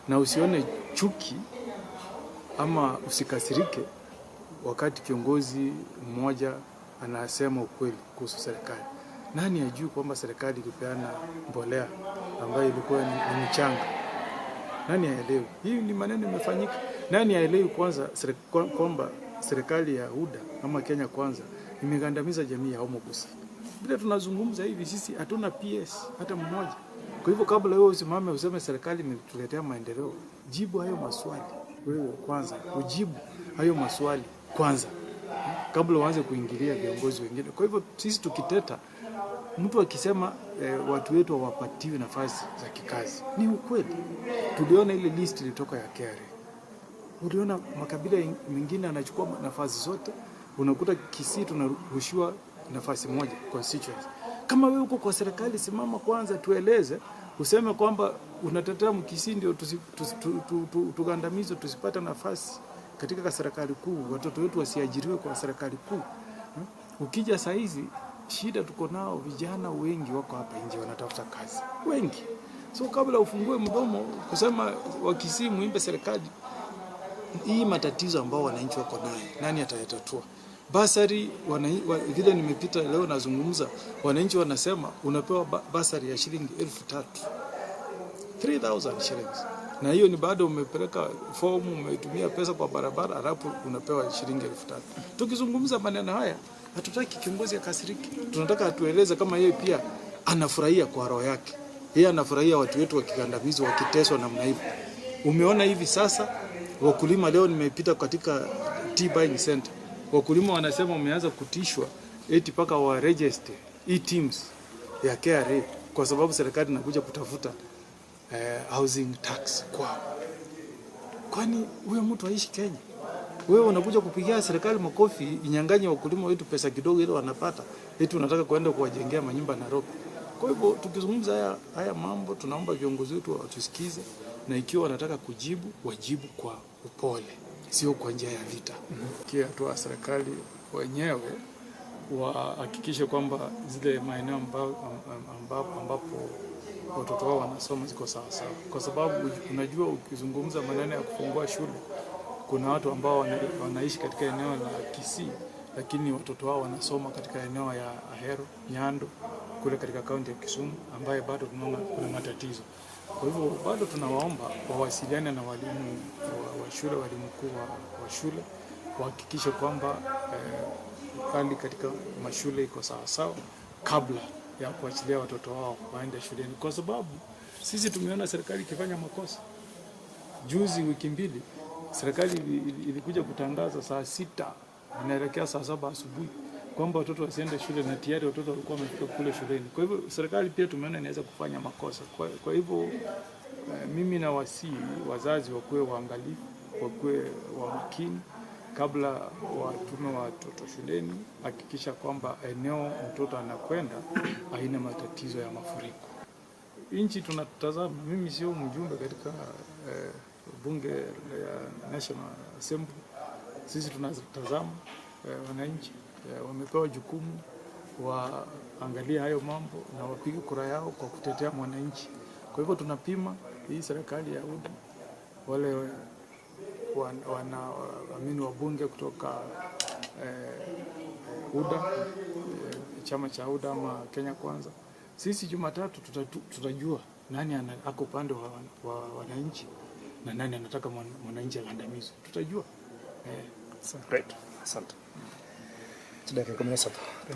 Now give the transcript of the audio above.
na usione chuki ama usikasirike wakati kiongozi mmoja anasema ukweli kuhusu serikali. Nani ajui kwamba serikali ilipeana mbolea ambayo ilikuwa ni mchanga? Nani haelewi? Hii ni maneno imefanyika. Nani haelewi kwanza kwamba serikali ya UDA ama Kenya Kwanza imegandamiza jamii ya Homo Gusii? Bila tunazungumza hivi sisi hatuna PS hata mmoja. Kwa hivyo kabla wewe usimame useme serikali imetuletea maendeleo, jibu hayo maswali wewe kwanza, ujibu hayo maswali kwanza kabla uanze kuingilia viongozi wengine. Kwa hivyo sisi tukiteta, mtu akisema watu wetu hawapatiwi nafasi za kikazi, ni ukweli. Tuliona ile list ilitoka ya KRA. Uliona makabila mengine anachukua nafasi zote, unakuta Kisii tunarushiwa nafasi moja constituency. Kama wewe uko kwa serikali, simama kwanza tueleze, useme kwamba unatetea Mkisii ndio tugandamizwe tusipata nafasi katika serikali kuu, watoto wetu wasiajiriwe kwa serikali kuu. Ukija saa hizi shida tuko nao, vijana wengi wako hapa nje wanatafuta kazi. Wengi. So kabla ufungue mdomo kusema Wakisii muimbe serikali, hii matatizo ambao wananchi wako nayo, nani atayatatua? Basari vile nimepita leo nazungumza, wananchi wanasema unapewa basari ya shilingi 3,000 shillings. Na hiyo ni bado umepeleka fomu, umetumia pesa kwa barabara, alafu unapewa shilingi 3,000. Tukizungumza maneno haya, hatutaki kiongozi akasiriki. Tunataka atueleze kama yeye pia anafurahia kwa roho yake. Yeye anafurahia watu wetu wakigandamizwa, wakiteswa namna hiyo. Umeona hivi sasa wakulima, leo nimepita katika tea buying center. Wakulima wanasema wameanza kutishwa eti paka wa register teams ya KRA kwa sababu serikali inakuja kutafuta housing tax kwao. Kwani huyo mtu aishi Kenya? Wewe unakuja kupigia serikali makofi inyang'anye wakulima wetu pesa kidogo ile wanapata, eti unataka kwenda kuwajengea manyumba Nairobi. Kwa hivyo tukizungumza haya mambo, tunaomba viongozi wetu watusikize, na ikiwa wanataka kujibu, wajibu kwa upole, sio kwa njia ya vita. Kiatoa serikali wenyewe wahakikishe kwamba zile maeneo ambapo watoto wao wanasoma ziko sawa sawa. Kwa sababu unajua ukizungumza maneno ya kufungua shule, kuna watu ambao wanaishi katika eneo la Kisii lakini watoto wao wanasoma katika eneo ya Ahero, Nyando kule katika kaunti ya Kisumu, ambaye bado tunaona kuna matatizo. Kwa hivyo bado tunawaomba wawasiliane na walimu wa shule, walimu kuu wa shule, wahakikishe kwamba hali katika mashule iko sawa sawa kabla ya kuachilia watoto wao waende shuleni. Kwa sababu sisi tumeona serikali ikifanya makosa. Juzi wiki mbili serikali ilikuja kutangaza saa 6 inaelekea saa 7 asubuhi kwamba watoto wasiende shule, na tayari watoto walikuwa wamefika kule shuleni. Kwa hivyo serikali pia tumeona inaweza kufanya makosa. Kwa hivyo mimi na wazazi wakuwe waangalifu, wakuwe wa makini kabla watume watoto shuleni. Hakikisha kwamba eneo mtoto anakwenda haina matatizo ya mafuriko. Nchi tunatazama, mimi sio mjumbe katika bunge ya National Assembly. Sisi tunatazama wananchi wamepewa jukumu waangalia hayo mambo na wapige kura yao kwa kutetea mwananchi. Kwa hivyo tunapima hii serikali ya UDA, wale wanaamini wabunge kutoka UDA, chama cha UDA ama Kenya Kwanza. Sisi Jumatatu tutajua nani ako upande wa wananchi na nani anataka mwananchi agandamizwe. Tutajua. Great. Asante. Dakika 17.